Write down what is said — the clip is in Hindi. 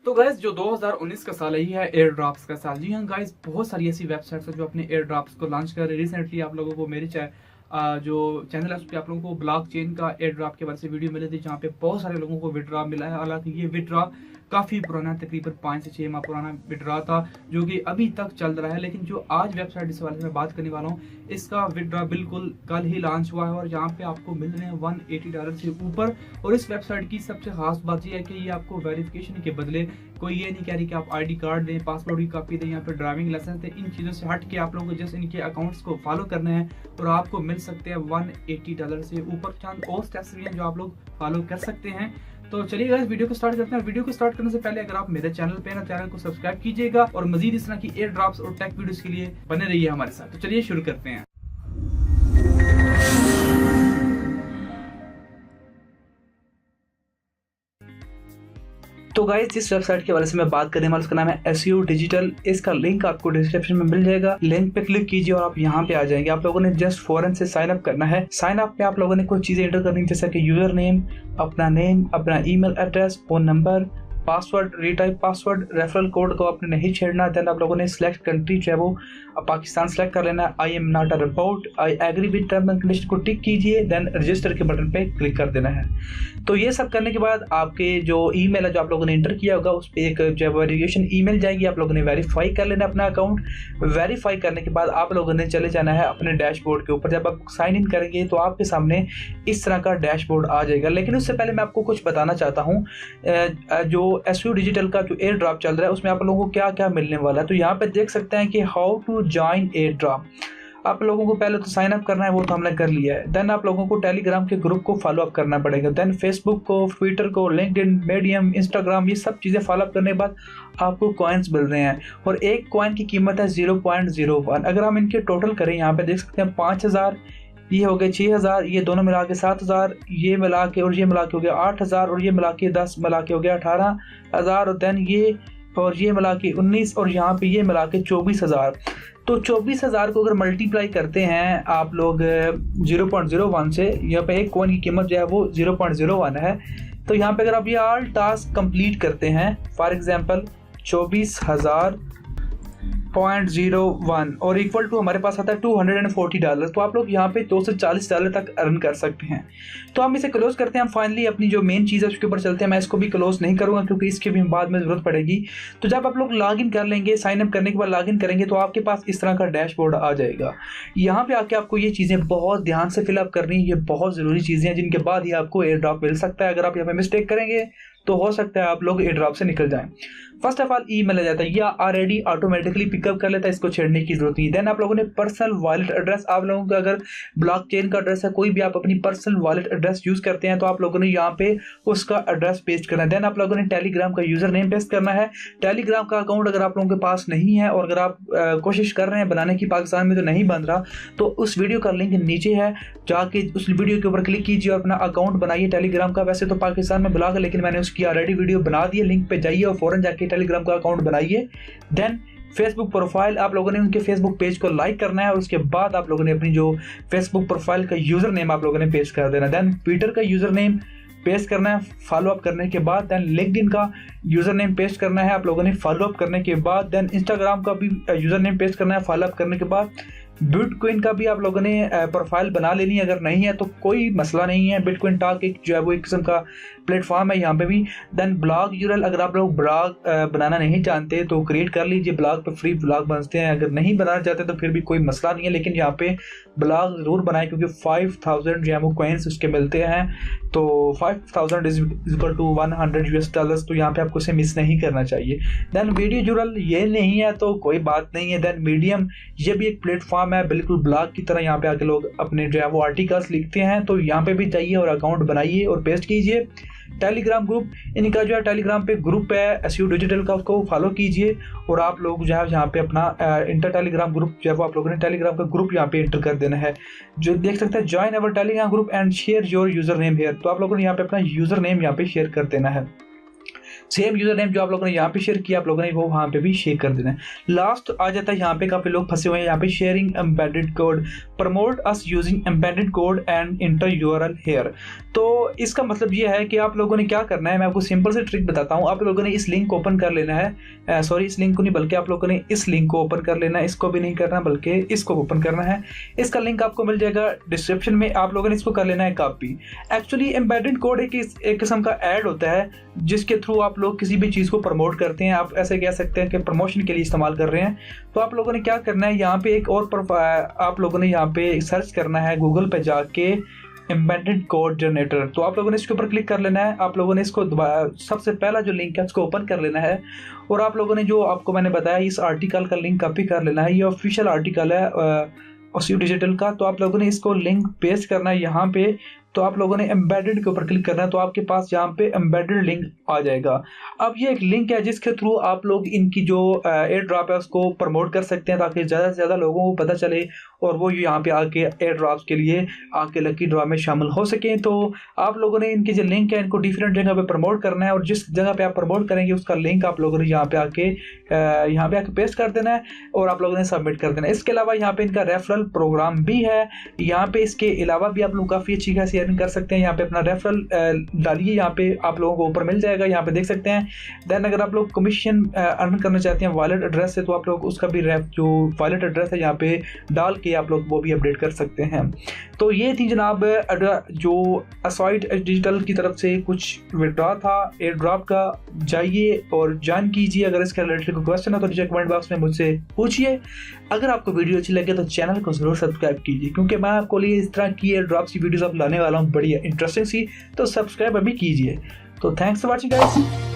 तो गाइस जो 2019 का साल है ये है एयर ड्रॉप्स का साल। जी हाँ गाइस, बहुत सारी ऐसी वेबसाइट्स है जो अपने एयर ड्रॉप्स को लॉन्च कर रही है। रिसेंटली आप लोगों को मेरे जो चैनल है उस पर आप लोगों को ब्लॉक चेन का एयर ड्रॉप के बारे से वीडियो मिली थी, जहाँ पे बहुत सारे लोगों को विड्रॉ मिला है। हालांकि ये विड्रॉ काफी पुराना, तकरीबन 5 से 6 माह पुराना विड्रॉ था, जो कि अभी तक चल रहा है। लेकिन जो आज वेबसाइट इस वाले से मैं बात करने वाला हूँ, इसका विड्रॉ बिल्कुल कल ही लॉन्च हुआ है और यहाँ पे आपको मिल रहे हैं $180 से ऊपर। और इस वेबसाइट की सबसे खास बात यह है कि ये आपको वेरिफिकेशन के बदले कोई ये नहीं कह रही कि आप आईडी कार्ड दें, पासपोर्ट की कॉपी दें, यहाँ पे ड्राइविंग लाइसेंस दें। इन चीज़ों से हट के आप लोगों को जस्ट इनके अकाउंट्स को फॉलो करना है और आपको मिल सकते हैं $180 से ऊपर। चंद और स्टेप्स भी हैं जो आप लोग फॉलो कर सकते हैं। तो चलिए गाइस, वीडियो को स्टार्ट करते हैं। वीडियो को स्टार्ट करने से पहले अगर आप मेरे चैनल पे ना, चैनल को सब्सक्राइब कीजिएगा और मजीद इस तरह की एयर ड्रॉप्स और टेक वीडियोस के लिए बने रहिए हमारे साथ। तो चलिए शुरू करते हैं। तो गाइस, जिस वेबसाइट के बारे से मैं बात करने वाला उसका नाम है SEO डिजिटल। इसका लिंक आपको डिस्क्रिप्शन में मिल जाएगा। लिंक पे क्लिक कीजिए और आप यहाँ पे आ जाएंगे। आप लोगों ने जस्ट फौरन से साइन अप करना है। साइन अप में आप लोगों ने कुछ चीजें एंटर करनी है, जैसा कि यूजर नेम, अपना email address, phone number, password, retype password, referral code को आपने नहीं छेड़ना। देन आप लोगों ने सिलेक्ट कंट्री जो है वो पाकिस्तान सेलेक्ट कर लेना। I am not a report, I agree with term and condition को टिक कीजिए। देन रजिस्टर के बटन पे क्लिक कर देना है। तो ये सब करने के बाद आपके जो ईमेल है जो आप लोगों ने एंटर किया होगा उस पर एक जो वेरिफिकेशन ईमेल जाएगी। आप लोगों ने वेरीफाई कर लेना अपना अकाउंट। वेरीफाई करने के बाद आप लोगों ने चले जाना है अपने डैशबोर्ड के ऊपर। जब आप साइन इन करेंगे तो आपके सामने इस तरह का डैशबोर्ड आ जाएगा। लेकिन उससे पहले मैं आपको कुछ बताना चाहता हूँ। जो SEO डिजिटल का जो एयर ड्रॉप चल रहा है उसमें आप लोगों को क्या क्या मिलने वाला है। तो यहाँ पे देख सकते हैं कि how to join airdrop. आप लोगों को पहले तो साइन अप करना है, वो तो हमने कर लिया है। देन आप लोगों को टेलीग्राम के ग्रुप को फॉलो अप करना पड़ेगा। देन फेसबुक को, ट्विटर को, लिंक्डइन, मीडियम, इंस्टाग्राम, ये सब चीज़ें फॉलो अप करने के बाद आपको कॉइन्स मिल रहे हैं और एक कॉइन की कीमत है 0.01। अगर हम इनके टोटल करें, यहाँ पे देख सकते हैं 5000, ये हो गए 6000, ये दोनों मिला के 7000, ये मिला के और ये मिला के हो गया 8000, और ये मिला के 10 मिला के हो गया 18000, और देन ये और ये मिला के 19, और यहाँ पे ये मिला के 24000। तो 24000 को अगर मल्टीप्लाई करते हैं आप लोग 0.01 से, यहाँ पे एक कॉइन की कीमत जो है वो 0.01 है। तो यहाँ पे अगर आप ये ऑल टास्क कंप्लीट करते हैं, फॉर एग्जांपल 24,000.01 और इक्वल टू हमारे पास आता है $240। तो आप लोग यहाँ पे $240 तक अर्न कर सकते हैं। तो हम इसे क्लोज करते हैं। हम फाइनली अपनी जो मेन चीज़ है उसके ऊपर चलते हैं। मैं इसको भी क्लोज नहीं करूँगा क्योंकि इसके भी बाद में ज़रूरत पड़ेगी। तो जब आप लोग लॉग इन कर लेंगे, साइन अप करने के बाद लॉग इन करेंगे तो आपके पास इस तरह का डैशबोर्ड आ जाएगा। यहाँ पे आके आपको ये चीज़ें बहुत ध्यान से फिलअप करनी है। ये बहुत ज़रूरी चीज़ें हैं जिनके बाद ही आपको एयर ड्रॉप मिल सकता है। अगर आप यहाँ पे मिस्टेक करेंगे तो हो सकता है आप लोग एयर ड्रॉप से निकल जाएं। फर्स्ट ऑफ ऑल ईमेल आ जाता है, या ऑलरेडी ऑटोमेटिकली पिकअप कर लेता है, इसको छेड़ने की जरूरत नहीं। देन आप लोगों ने पर्सनल वॉलेट एड्रेस, आप लोगों का अगर ब्लॉकचेन का एड्रेस है, कोई भी आप अपनी पर्सनल वॉलेट एड्रेस यूज करते हैं तो आप लोगों ने यहाँ पे उसका एड्रेस पेस्ट करना है। देन आप लोगों ने टेलीग्राम का यूजर नेम पेस्ट करना है। टेलीग्राम का अकाउंट अगर आप लोगों के पास नहीं है और अगर आप कोशिश कर रहे हैं बनाने की, पाकिस्तान में तो नहीं बन रहा, तो उस वीडियो का लिंक नीचे है, जाके उस वीडियो के ऊपर क्लिक कीजिए और अपना अकाउंट बनाइए टेलीग्राम का। वैसे तो पाकिस्तान में ब्लॉक है लेकिन मैंने उसकी ऑलरेडी वीडियो बना दी है। लिंक पे जाइए और फौरन जाके टेलीग्राम का अकाउंट बनाइए। देन फेसबुक प्रोफाइल, आप लोगों ने उनके फेसबुक पेज को लाइक करना है और उसके बाद आप लोगों ने अपनी जो फेसबुक प्रोफाइल का यूजर नेम आप लोगों ने पेस्ट कर देना। देन ट्विटर का यूजर नेम पेस्ट करना है फॉलो अप करने के बाद। देन लिंक्डइन का यूजर नेम पेस्ट करना है आप लोगों ने फॉलो अप करने के बाद। देन इंस्टाग्राम का भी यूजर नेम पेस्ट करना है फॉलो अप करने के बाद। बिटकॉइन का भी आप लोगों ने प्रोफाइल बना लेनी है, अगर नहीं है तो कोई मसला नहीं है। बिटकॉइन टॉक एक जो है वो एक किस्म का प्लेटफॉर्म है यहाँ पे भी। देन ब्लॉग यूआरएल, अगर आप लोग ब्लॉग बनाना नहीं जानते तो क्रिएट कर लीजिए। ब्लॉग पे फ्री ब्लॉग बनते हैं, अगर नहीं बनाना चाहते तो फिर भी कोई मसला नहीं है। लेकिन यहाँ पे ब्लॉग जरूर बनाए क्योंकि 5000 जो है वो कॉइन्स उसके मिलते हैं। तो 5000 इज इक्वल टू $100। तो यहाँ पे आपको इसे मिस नहीं करना चाहिए। देन वीडियो यूआरएल ये नहीं है तो कोई बात नहीं है। देन मीडियम, ये भी एक प्लेटफॉर्म है बिल्कुल ब्लॉग की तरह। यहाँ पे आके लोग अपने जो है वो आर्टिकल्स लिखते हैं, तो यहाँ पे भी जाइए और अकाउंट बनाइए और पेस्ट कीजिए। टेलीग्राम ग्रुप, इनका जो है टेलीग्राम पे ग्रुप है SEO डिजिटल का, उसको फॉलो कीजिए और आप लोग जो है यहाँ पे अपना इंटर टेलीग्राम ग्रुप जो है वो आप लोगों ने टेलीग्राम का ग्रुप यहाँ पे एंटर कर देना है। जो देख सकते हैं join our Telegram group and share your user name here. तो आप लोगों ने यहाँ पे अपना यूजर नेम यहाँ पे शेयर कर देना है। सेम यूजर नेम जो आप लोगों ने यहाँ पे शेयर किया आप लोगों ने वो वहाँ पे भी शेयर कर देना है। लास्ट आ जाता है यहाँ पे काफी लोग फंसे हुए हैं यहाँ पे, sharing embedded code, promote us using embedded code and enter URL here. तो इसका मतलब ये है कि आप लोगों ने क्या करना है, मैं आपको सिंपल से ट्रिक बताता हूँ। आप लोगों ने इस लिंक को ओपन कर लेना है, सॉरी इस लिंक को नहीं बल्कि आप लोगों ने इस लिंक को ओपन कर लेना है, इसको भी नहीं करना बल्कि इसको ओपन करना है। इसका लिंक आपको मिल जाएगा डिस्क्रिप्शन में, आप लोगों ने इसको कर लेना है कॉपी। एक्चुअली एम्बेडेड कोड एक किस्म का ऐड होता है जिसके थ्रू आप लोग किसी भी चीज़ को प्रमोट करते हैं, आप ऐसे कह सकते हैं कि प्रमोशन के लिए इस्तेमाल कर रहे हैं। तो आप लोगों ने क्या करना है, यहाँ पे एक और आप लोगों ने यहाँ पे सर्च करना है गूगल पे जाके एम्बेडेड कोड जनरेटर। तो आप लोगों ने इसके ऊपर क्लिक कर लेना है, आप लोगों ने इसको सबसे पहला जो लिंक है उसको ओपन कर लेना है और आप लोगों ने जो आपको मैंने बताया इस आर्टिकल का लिंक कॉपी कर लेना है। ये ऑफिशियल आर्टिकल है OSU डिजिटल का, तो आप लोगों ने इसको लिंक पेस्ट करना है यहाँ पे। तो आप लोगों ने एम्बेडेड के ऊपर क्लिक करना है तो आपके पास यहाँ पे एम्बेडेड लिंक आ जाएगा। अब ये एक लिंक है जिसके थ्रू आप लोग इनकी जो एयर ड्रॉप है उसको प्रमोट कर सकते हैं ताकि ज़्यादा से ज़्यादा लोगों को पता चले और वो यहाँ पे आके एयर ड्रॉप्स के लिए आके लकी ड्रॉ में शामिल हो सकें। तो आप लोगों ने इनकी जो लिंक है इनको डिफरेंट जगह पे प्रमोट करना है और जिस जगह पे आप प्रमोट करेंगे उसका लिंक आप लोगों ने यहाँ पे आके पेस्ट कर देना है और आप लोगों ने सबमिट कर देना है। इसके अलावा यहाँ पे इनका रेफरल प्रोग्राम भी है, यहाँ पे इसके अलावा भी आप लोग काफ़ी अच्छी खासी अर्निंग कर सकते हैं। यहाँ पे अपना रेफरल डालिए, यहाँ पे आप लोगों को ऊपर मिल जाएगा, यहाँ पे देख सकते हैं। देन अगर आप लोग कमीशन अर्न करना चाहते हैं वॉलेट एड्रेस से तो आप लोग उसका भी जो वॉलेट एड्रेस है यहाँ पे डाल के आप लोग वो भी अपडेट कर सकते हैं। तो ये थी जनाब जो असॉइड डिजिटल की तरफ से कुछ विड्रॉ था एयर ड्रॉप का। जाइए और जान कीजिए, अगर इसके रिलेटेड कोई क्वेश्चन है तो नीचे कमेंट बॉक्स में मुझसे पूछिए। अगर आपको वीडियो अच्छी लगे तो चैनल को जरूर सब्सक्राइब कीजिए क्योंकि मैं आपको लिए इस तरह की एयर ड्रॉप्स की वीडियोस अब लाने वाला हूँ, बढ़िया इंटरेस्टिंग सी, तो सब्सक्राइब अभी कीजिए। तो थैंक्स फॉर वॉचिंग गाइस।